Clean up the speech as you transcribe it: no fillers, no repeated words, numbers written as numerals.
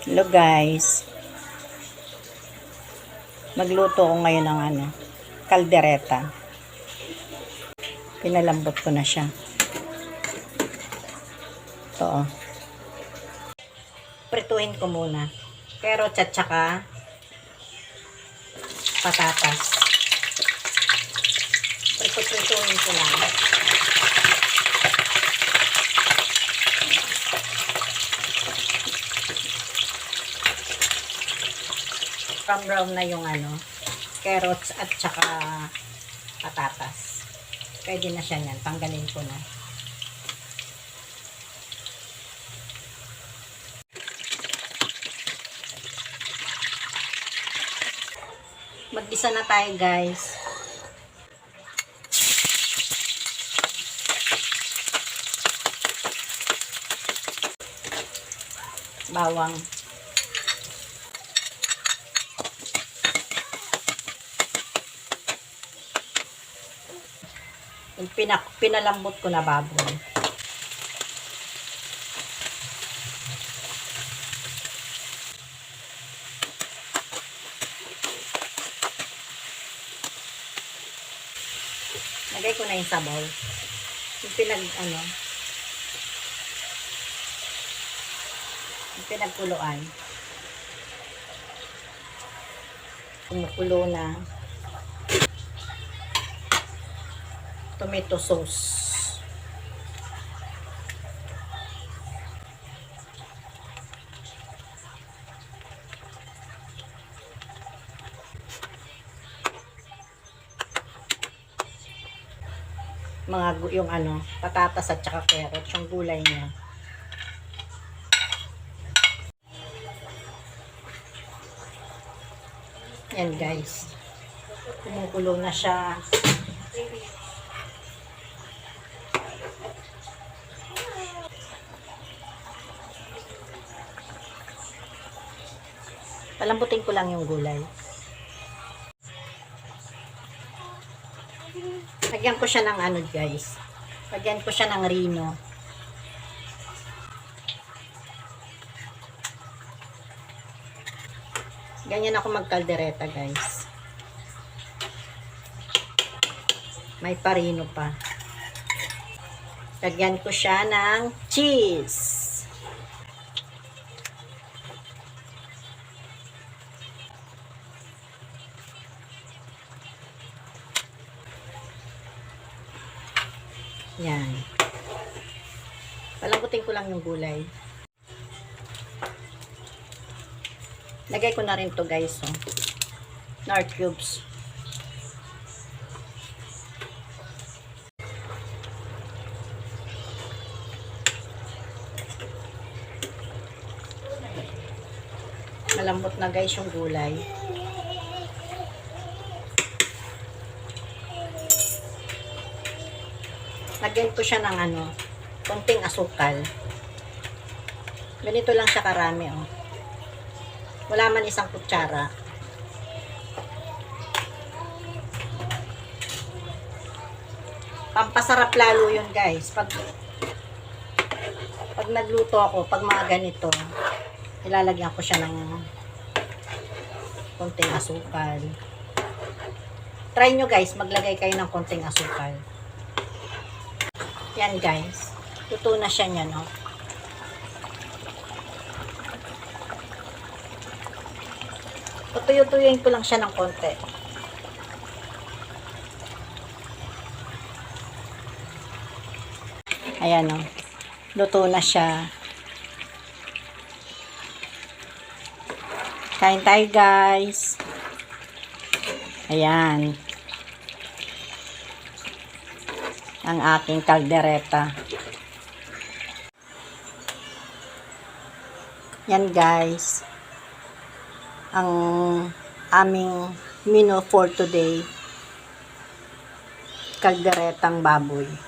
Hello guys, magluto ko ngayon ng kaldereta. Pinalambot ko na siya. Ito, prituhin ko muna carrots at saka patatas. Prituhin ko lang. Brown na yung carrots at saka patatas. Pwede na siya yan. Tanggalin ko na. Mag-isa na tayo guys. Bawang. Yung pinalambot ko na baboy. Lagay ko na yung sabaw. Yung pinagkuluan. Kumukulo na. Tomato sauce. Yung patatas at saka carrots, yung gulay niya. Yan guys. Kumukulo na siya. Palambutin ko lang yung gulay. Lagyan ko siya ng guys. Lagyan ko siya ng rino. Ganyan ako magkaldereta guys. May parino pa. Lagyan ko siya ng cheese. Yan. Palambutin ko lang yung gulay. Lagay ko na rin to guys. Nor cubes. Malambot na guys yung gulay. Lagyan ko siya ng konting asukal. Ganito lang siya karami Wala man isang kutsara. Pampasarap lalo yun guys. Pag nagluto ako, pag mga ganito, ilalagyan ko siya ng konting asukal. Try nyo guys, maglagay kayo ng konting asukal. Yan guys. Luto na siya niyan, Tutuyo-tuyuin ko lang siya ng konti. Ayan luto na siya. Kain tayo guys. Ayan. Ang aking kaldereta. Yan guys. Ang aming menu for today. Kalderetang baboy.